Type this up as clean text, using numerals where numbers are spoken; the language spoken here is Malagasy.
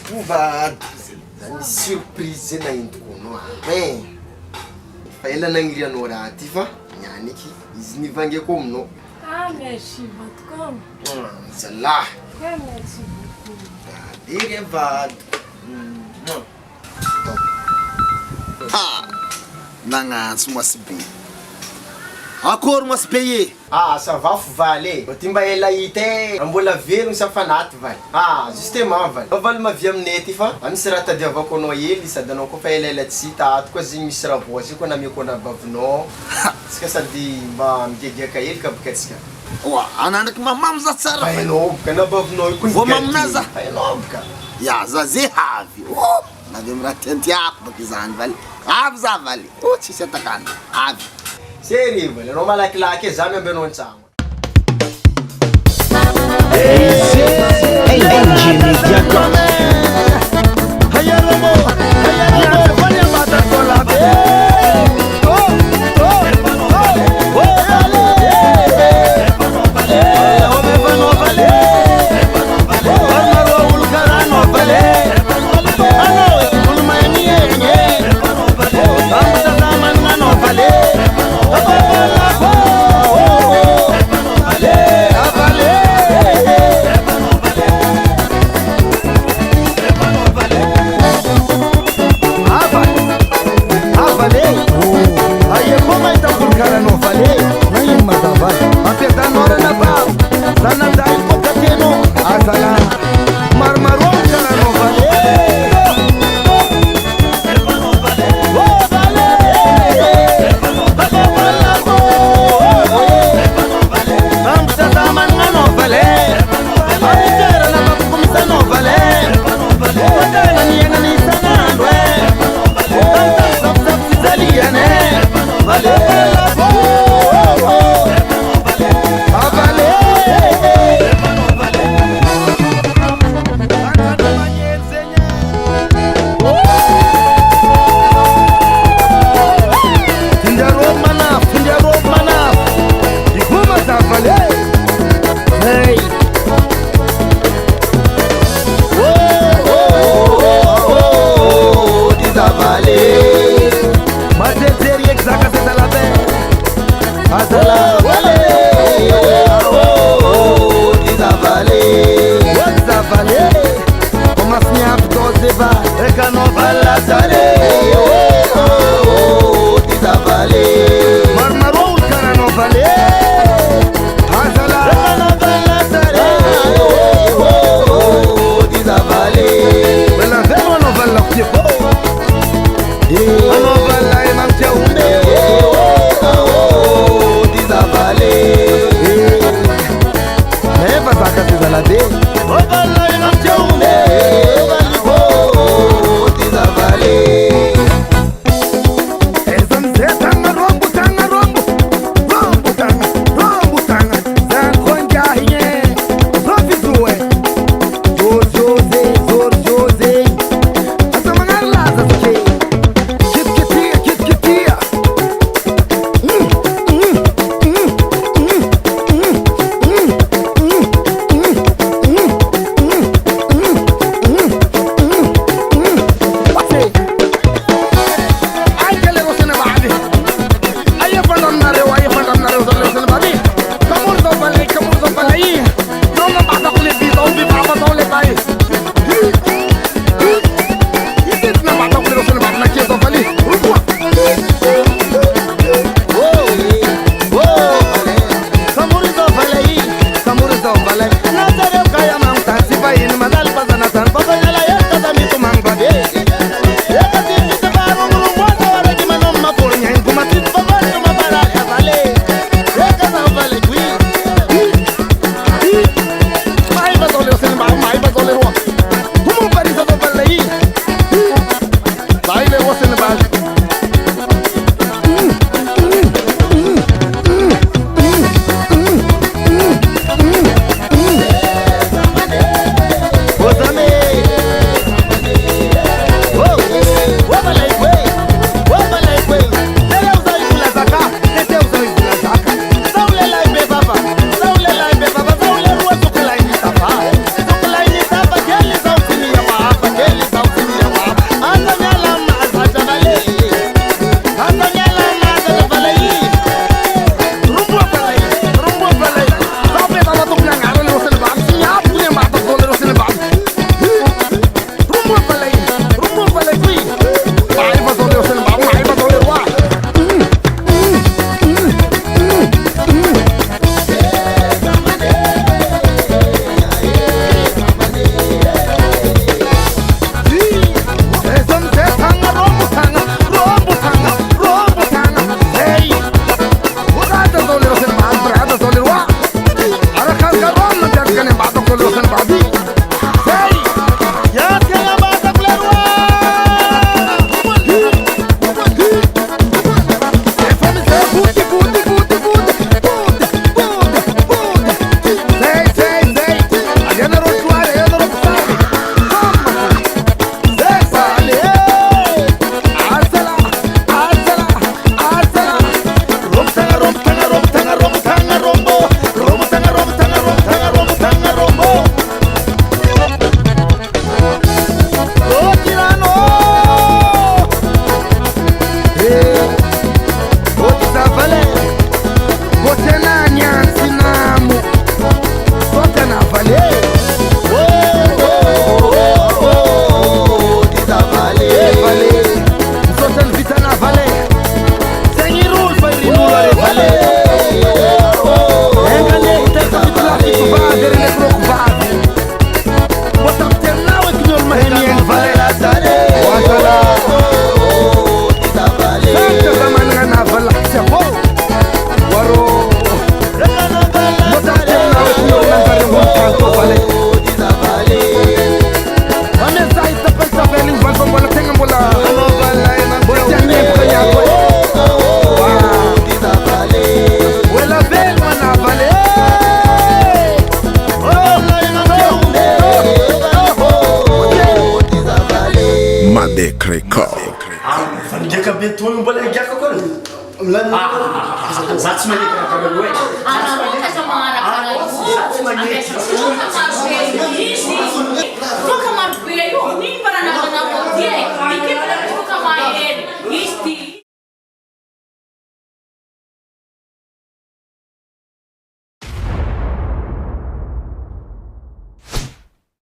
Mba zany surprise na indoko no fa ela nangirianao raha ty fa nianiky izy nivangeko aminao. Merci beaucoup. Zalahy. Merci beaucoup. Diry vady. Nagnantso moasy be. Akory moasy be ye? Ça va fo valy e. Ty mba ela hita e. Mbola velogno safanaty valy. Justement valy. Valy mavia aminay ty fa misy raha tadiavako anao hely sady anao koa fa ela tsy hita ato koa zegny misy raha voasy koa namiako anabavinao. Tsika sady mba migegiaka hely ka bakatsika. Anandraky mamamo za tsara. Hainao nabavinao io. Vao maminaza. Hainao baka. Ya za ze havy. Navy amin'ny raha tiantiako baka izany valy. Avy za valy. Tsisy atakany. Avy. Sério, valy. Anao malakilaky e zany amby anao an-tragno. Vale. Fanigaka be tony mbola igaka koa. Za tsy maneka karaha hoe. Anao ka sa manaraka raha io. Ampiasa fotoana maro be izy. Boka